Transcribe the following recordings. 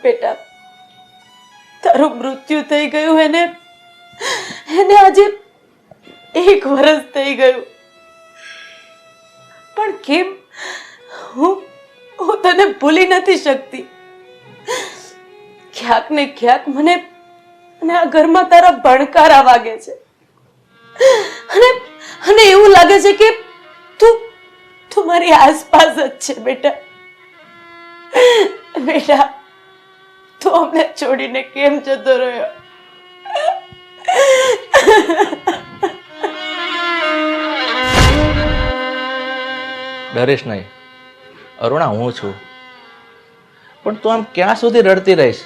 બેટા, તારું મૃત્યુ થઈ ગયું એને આજે 1 વર્ષ થઈ ગયું, પણ કેમ હું તને ભૂલી નથી શકતી. ક્યાંક ને ક્યાંક મને આ ઘરમાં તારા ભણકારા વાગે છે અને એવું લાગે છે કે તું મારી આસપાસ જ છે બેટા. બેટા, તું અમને છોડીને કેમ જતો રહ્યો? ડરીશ નહીં અરુણા, હું છું. પણ તું આમ ક્યાં સુધી રડતી રહીશ?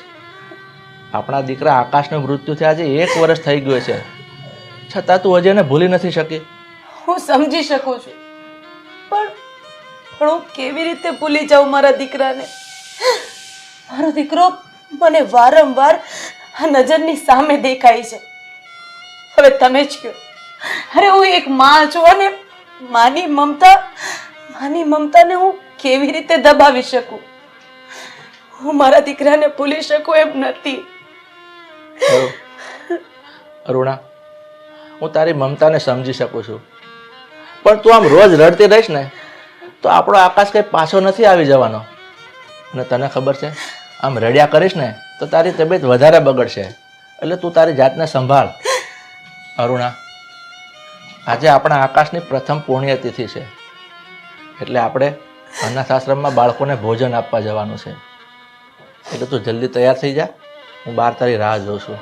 આપણા દીકરા આકાશનું મૃત્યુ થયા આજે 1 વર્ષ થઈ ગયું છે, છતાં તું હજી એને ભૂલી નથી શકી. હું સમજી શકું છું, પણ હું કેવી રીતે ભૂલી જાઉં મારા દીકરાને? મારો દીકરો મને વારંવાર આ નજરની સામે દેખાય છે. હવે તમે જ કહો, અરે હું એક માં છું અને માની મમતાને હું કેવી રીતે દબાવી શકું? હું મારા દીકરાને ભૂલી શકું એમ નથી. અરુણા, હું તારી મમતાને સમજી શકું છું, પણ તું આમ રોજ રડતી રહીશ ને તો આપણો આકાશ કઈ પાછો નથી આવી જવાનો. અને તને ખબર છે, આમ રડ્યા કરીશ ને તો તારી તબિયત વધારે બગડશે. એટલે તું તારી જાતને સંભાળ. અરુણા, આજે આપણા આકાશની પ્રથમ પુણ્યતિથિ છે, એટલે આપણે અનાથ આશ્રમમાં બાળકોને ભોજન આપવા જવાનું છે. એટલે તું જલ્દી તૈયાર થઈ જા, હું બહાર તારી રાહ જોઉં છું.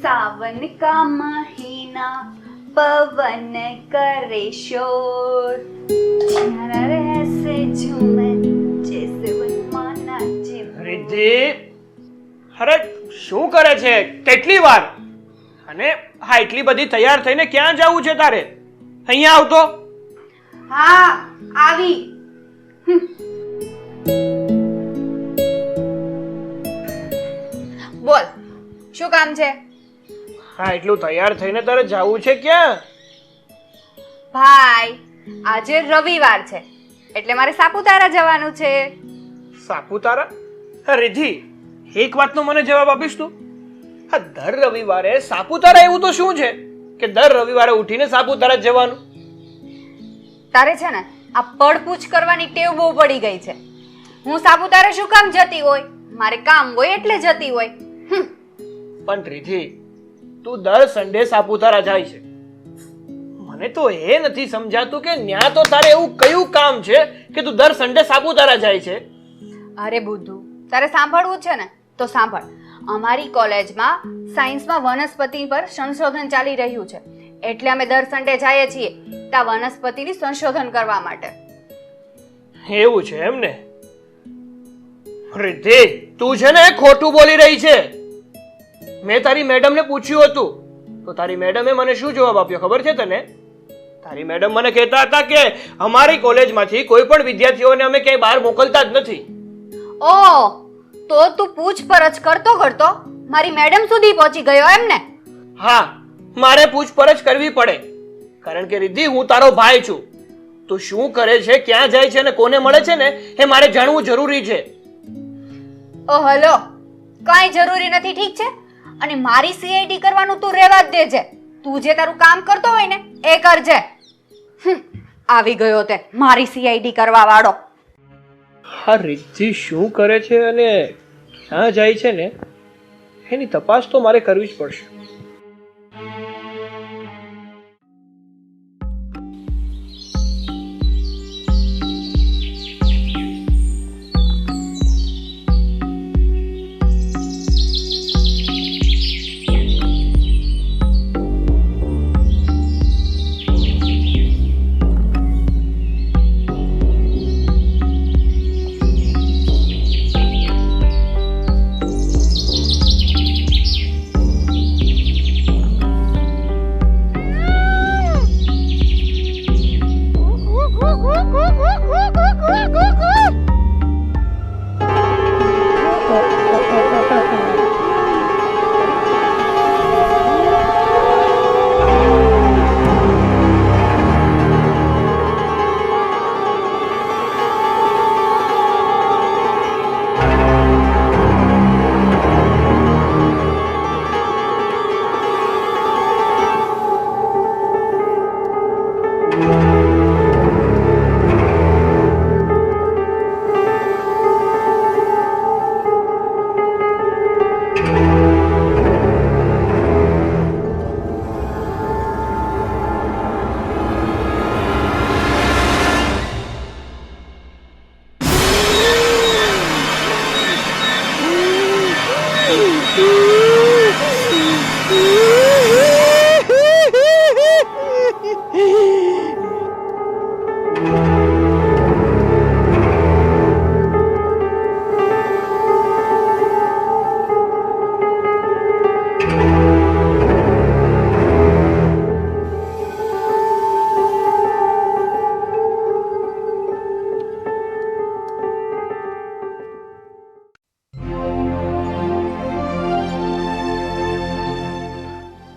सावन का महीना पवन करे शोर, ऐसे झूमे जैसे वनमाना जी. रिद्धि, अरे શું કરે છે? કેટલી વાર? અને હા, એટલી બધી તૈયાર થઈને ક્યાં જવું છે તારે? અહીંયા આવતો. હા, આવી. બોલ, શું કામ છે? હા, એટલું તૈયાર થઈને તારે જવું છે ક્યાં? ભાઈ, આજે રવિવાર છે એટલે મારે સાપુતારા જવાનું છે. સાપુતારા? રિદ્ધિ, એક વાતનો મને જવાબ આપીશ તું? હા, દર રવિવારે સાપુતારા એવું તો શું છે કે દર રવિવારે ઉઠીને સાપુતારા જવાનું? તારે છે ને આ પડપૂછ કરવાની ટેવ બહુ પડી ગઈ છે. હું સાપુતારા શું કામ જતી હોય? મારે કામ હોય એટલે જતી હોય. પણ રિદ્ધિ, તું દર સન્ડે સાપુતારા જાય છે. મને તો એ નથી સમજાતું કે ન્યા તો તારે એવું કયું કામ છે કે તું દર સન્ડે સાપુતારા જાય છે? અરે બુદ્ધુ, તારે સાંભળવું છે ને તો સાંભળ. અમારી કોલેજમાં સાયન્સમાં વનસ્પતિ પર સંશોધન ચાલી રહ્યું છે, એટલે અમે દર સન્ડે જઈએ છીએ ત્યાં વનસ્પતિની સંશોધન કરવા માટે. એવું છે એમ ને? રિદ્ધિ, તું છે ને ખોટું બોલી રહી છે. મેં તારી મેડમને પૂછ્યું હતું તો તારી મેડમે મને શું જવાબ આપ્યો ખબર છે તને? તારી મેડમ મને કહેતા હતા કે અમારી કોલેજમાંથી કોઈ પણ વિદ્યાર્થીઓને અમે ક્યાંય બહાર મોકલતા જ નથી. ઓહ, તો તું પૂછપરછ કરતો કરતો મારી મેડમ સુધી પહોંચી ગયો એમ ને? હા, મારે પૂછપરછ કરવી પડે, કારણ કે રિદ્ધિ, હું તારો ભાઈ છું. તું શું કરે છે, ક્યાં જાય છે અને કોને મળે છે ને એ મારે જાણવું જરૂરી છે. ઓ હલો, કાંઈ જરૂરી નથી, ઠીક છે? અને મારી સીઆઈડી કરવાનું તું રહેવા જ દેજે. તું જે તારું કામ કરતો હોય ને એ કરજે. આવી ગયો તે મારી સીઆઈડી કરવા વાળો. હા, રિદ્ધિ શું કરે છે અને ક્યાં જાય છે ને એની તપાસ તો મારે કરવી જ પડશે.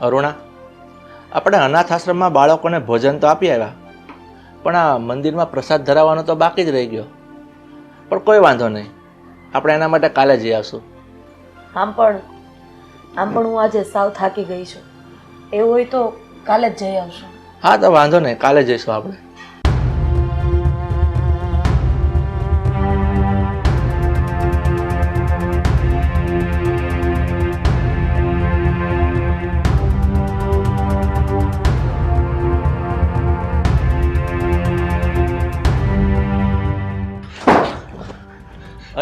અરુણા, આપણે અનાથ આશ્રમમાં બાળકોને ભોજન તો આપી આવ્યા, પણ આ મંદિરમાં પ્રસાદ ધરાવવાનો તો બાકી જ રહી ગયો. પણ કોઈ વાંધો નહીં, આપણે એના માટે કાલે જઈ આવશું. આમ પણ હું આજે સાવ થાકી ગઈ છું. એવું હોય તો કાલે જ જઈ આવશું. હા તો વાંધો નહીં, કાલે જઈશું આપણે.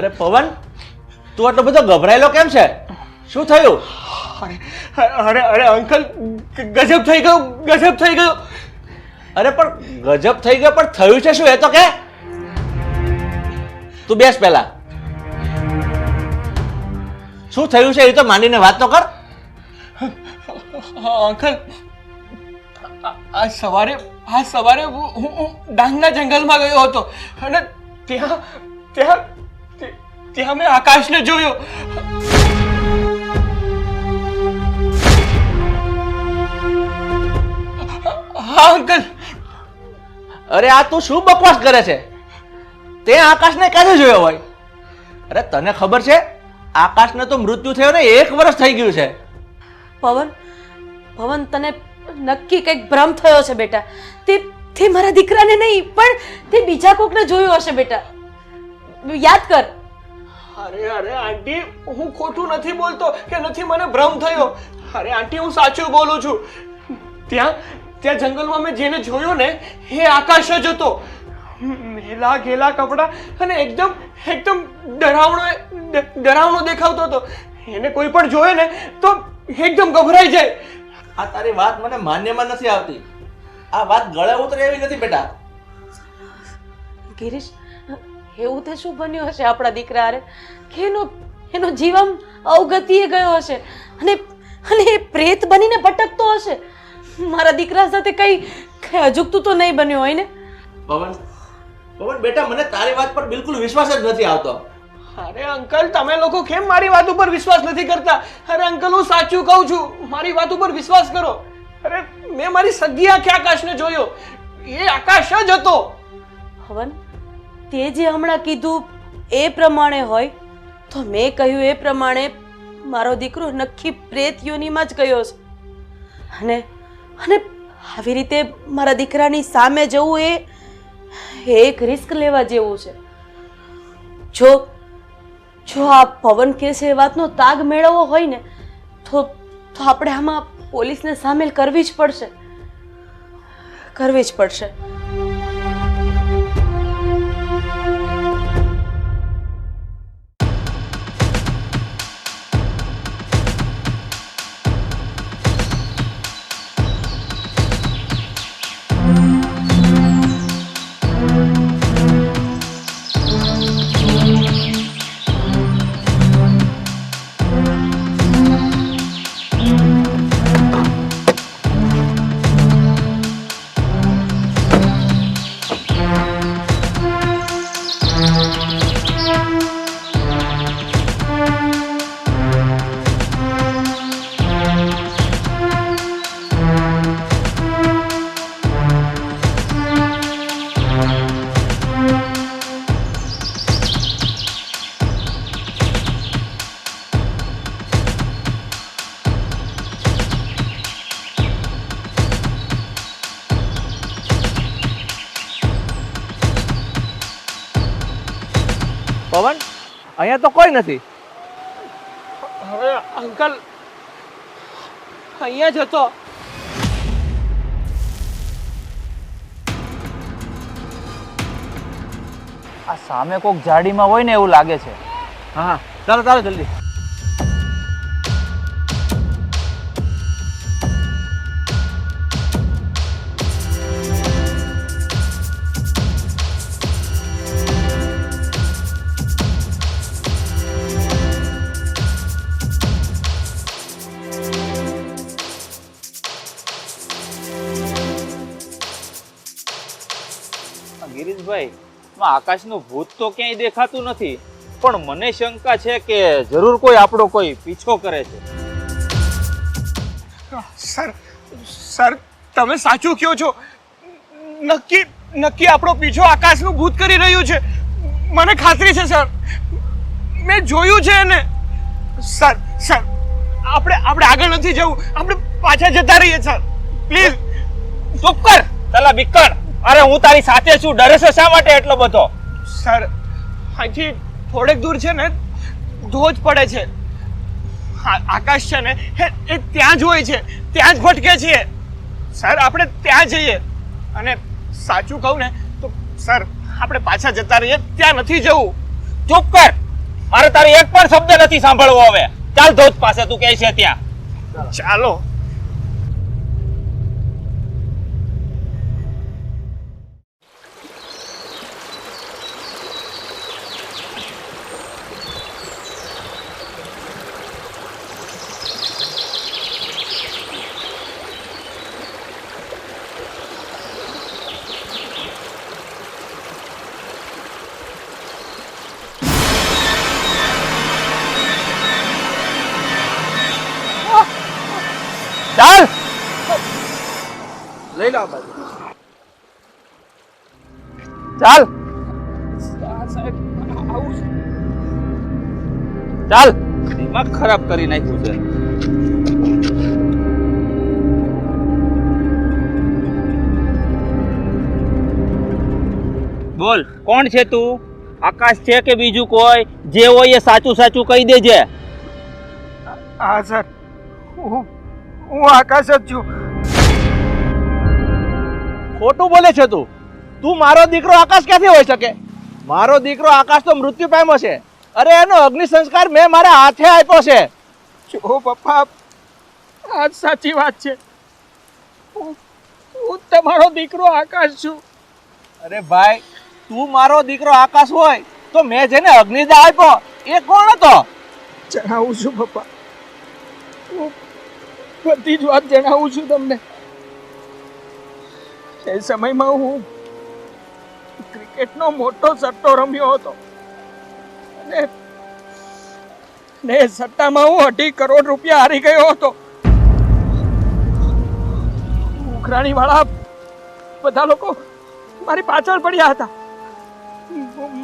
અરે પવન, તું આટલો બધો ગભરાયેલો કેમ છે? શું થયું? અરે અરે અંકલ, ગજબ થઈ ગયું, ગજબ થઈ ગયું. અરે પણ ગજબ થઈ ગયો, પણ થયું છે શું એ તો કે? તું બેસ પહેલા. શું થયું છે એ તો માંડીને વાત તો કર. અંકલ, આજ સવારે હું ડાંગના જંગલમાં ગયો હતો અને ત્યાં મેં આકાશને જોયો. હા અંકલ. અરે આ તું શું બકવાસ કરે છે? તે આકાશને ક્યારે જોયો હોય? અરે તને ખબર છે આકાશને તો મૃત્યુ થયો ને 1 વર્ષ થઈ ગયું છે. પવન, તને નક્કી કંઈક ભ્રમ થયો છે બેટા. તે મારા દીકરાને નહીં, પણ તે બીજા કોકને જોયો હશે બેટા. યાદ કર. અરે આંટી, હું ખોટું નથી બોલતો કે નથી મને ભ્રમ થયો. અરે આંટી, હું સાચું બોલું છું. ત્યાં જંગલમાં મેં જેને જોયો ને એ આકાશ જ હતો. મેલા ઘેલા કપડા અને એકદમ ડરાવણો દેખાવતો હતો. એને કોઈ પણ જોયે ને તો એકદમ ગભરાઈ જાય. આ તારી વાત મને માન્યમાં નથી આવતી. આ વાત ગળે ઉતરે એવી નથી બેટા. ગિરીશ, એવું તે શું બન્યું હશે આપણા દીકરા હારે કે એનો જીવન અવગતિએ ગયો હશે અને એ પ્રેત બનીને ભટકતો હશે? મારા દીકરા સાથે કઈ અજુગતું તો નહીં બન્યું હોય ને? પવન બેટા, મને તારી વાત પર બિલકુલ વિશ્વાસ જ નથી આવતો. અરે અંકલ, તમે લોકો કેમ મારી વાત ઉપર વિશ્વાસ નથી કરતા? અરે અંકલ, હું સાચું કહું છું, મારી વાત ઉપર વિશ્વાસ કરો. અરે મેં મારી સગી આંખે આકાશને જોયો. એ આકાશ જ હતો. પવન, તે જે હમણાં કીધું એ પ્રમાણે હોય તો મેં કહ્યું એ પ્રમાણે મારો દીકરો નક્કી પ્રેત યોનીમાં જ ગયો છે. અને આવી રીતે મારા દીકરાની સામે જવું એ એક રિસ્ક લેવા જેવું છે. જો આ પવન કે છે એ વાતનો તાગ મેળવવો હોય ને તો આપણે આમાં પોલીસને સામેલ કરવી જ પડશે. પવન, અહીંયા તો કોઈ નથી. હવે અંકલ અહીંયા જ હતો. આ સામે કોક જાડીમાં હોય ને એવું લાગે છે. હા, ચાલો જલ્દી. ભાઈ આકાશનું ભૂત તો ક્યાંય દેખાતું નથી, પણ મને શંકા છે કે જરૂર કોઈ આપણો કોઈ પીછો કરે છે. સર સર તમે સાચું કહો છો. નક્કી નક્કી આપણો પીછો આકાશનું ભૂત કરી રહ્યું છે. મને ખાતરી છે સર, મેં જોયું છે એને. સર સર આપણે આગળ નથી જવું, આપણે પાછા જતા રહીએ સર, પ્લીઝ. ચૂપ કર તલા બિક્કર. અરે હું તારી સાથે છું, ડરે છે શા માટે એટલો બધો? સર અહીંથી થોડેક દૂર છે ને ધોધ પડે છે. આકાશ છે ને એ ત્યાં જ હોય છે, ત્યાં જ ભટકે છે. સર આપણે ત્યાં જઈએ. અને સાચું કહું ને તો સર આપણે પાછા જતા રહીએ, ત્યાં નથી જવું. ચૂપ કર, મારે તારી એક પણ શબ્દ નથી સાંભળવો હવે. ચાલ ધોધ પાસે, તું કહે છે ત્યાં. ચાલો. ચાલ લઈ લો બાજુ. ચાલ ચાલ, દિમાગ ખરાબ કરી નાખ્યું છે. બોલ, કોણ છે તું? આકાશ છે કે બીજું કોઈ? જે હોય એ સાચું સાચું કહી દેજે. હા સર, હું આકાશ જ છું. ખોટું બોલે છે તું. તું મારો દીકરો આકાશ ક્યાંથી હોઈ શકે? મારો દીકરો આકાશ તો મૃત્યુ પામ્યો છે. અરે એનો અગ્નિ સંસ્કાર મેં મારા હાથે આપ્યો છે. જો પપ્પા, આ સાચી વાત છે. હું તમારો દીકરો આકાશ છું. અરે ભાઈ, તું મારો દીકરો આકાશ હોય તો મેં જેને અગ્નિદાહ આપ્યો એ કોણ હતો? જણાવું છું પપ્પા, હું બધી જ વાત જણાવું છું તમને. એ સમયમાં હું ક્રિકેટનો મોટો સટ્ટો રમ્યો હતો ને એ સટ્ટામાં હું 2.5 કરોડ રૂપિયા હારી ગયો હતો. ઉઘરાણી વાળા બધા લોકો મારી પાછળ પડ્યા હતા.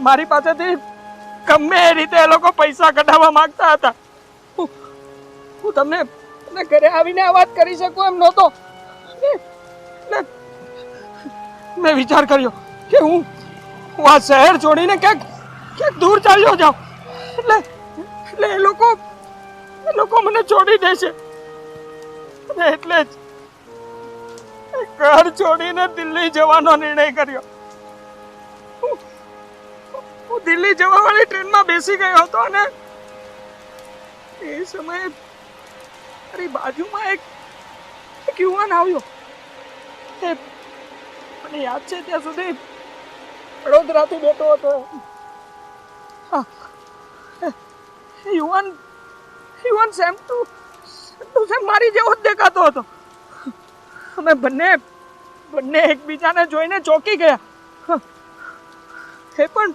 મારી પાસેથી ગમે એ રીતે એ લોકો પૈસા કઢાવવા માંગતા હતા. હું તમને ઘરે આવીને આ વાત કરી શકું એમ નહોતો. મેં વિચાર કર્યો કે હું આ શહેર છોડીને ક્યાંક દૂર ચાલ્યો જાઉં, એટલે એ લોકો મને છોડી દેશે. અને એટલે જ ઘર છોડીને દિલ્હી જવાનો નિર્ણય કર્યો. હું દિલ્હી જવા વાળી ટ્રેનમાં બેસી ગયો હતો અને એ સમયે મારી બાજુમાં એક યુવાન આવ્યો. મને યાદ છે ત્યાં સુધી વડોદરાથી બેઠો હતો. યુવાન સેમ ટુ સેમ મારી જેવો જ દેખાતો હતો. અમે બંને એકબીજાને જોઈને ચોંકી ગયા. એ પણ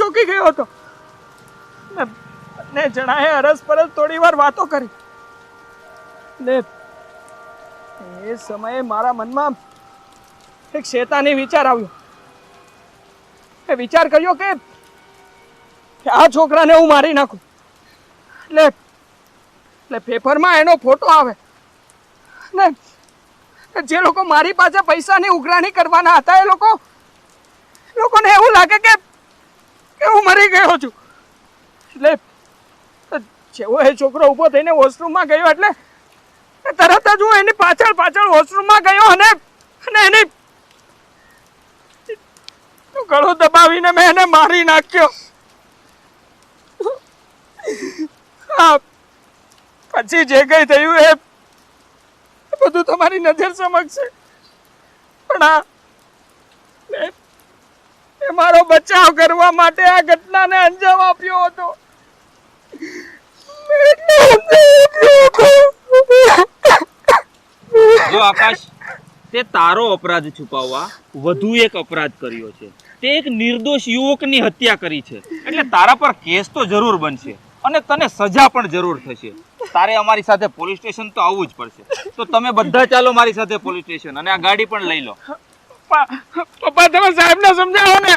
ચોંકી ગયો હતો. બંને જણાએ અરસપરસ થોડી વાર વાતો કરી ને એ સમયે મારા મનમાં એક શેતાની વિચાર આવ્યો. એ વિચાર કર્યો કે આ છોકરાને હું મારી નાખું. એટલે પેપરમાં એનો ફોટો આવે ને જે લોકો મારી પાસે પૈસાની ઉઘરાણી કરવાના હતા એ લોકોને એવું લાગે કે હું મરી ગયો છું. એટલે જેવો એ છોકરો ઊભો થઈને વોશરૂમમાં ગયો એટલે તરત જ હું એની પાછળ વોશરૂમમાં ગયો અને એની ગળો દબાવીને મેં એને મારી નાખ્યો. પછી જે કઈ થયું એ બધું તમારી નજર સમક્ષ છે. પણ એ મારો બચાવ કરવા માટે આ ઘટનાને અંજામ આપ્યો હતો. જો આકાશ, તે તારો અપરાધ છુપાવવા વધુ એક અપરાધ કર્યો છે. તે એક નિર્દોષ યુવકની હત્યા કરી છે એટલે તારા પર કેસ તો જરૂર બનશે અને તને સજા પણ જરૂર થશે. તારે અમારી સાથે પોલીસ સ્ટેશન તો આવવું જ પડશે. તો તમે બધા ચાલો મારી સાથે પોલીસ સ્ટેશન અને આ ગાડી પણ લઈ લો. પપ્પા તમે સાહેબને સમજાવો ને.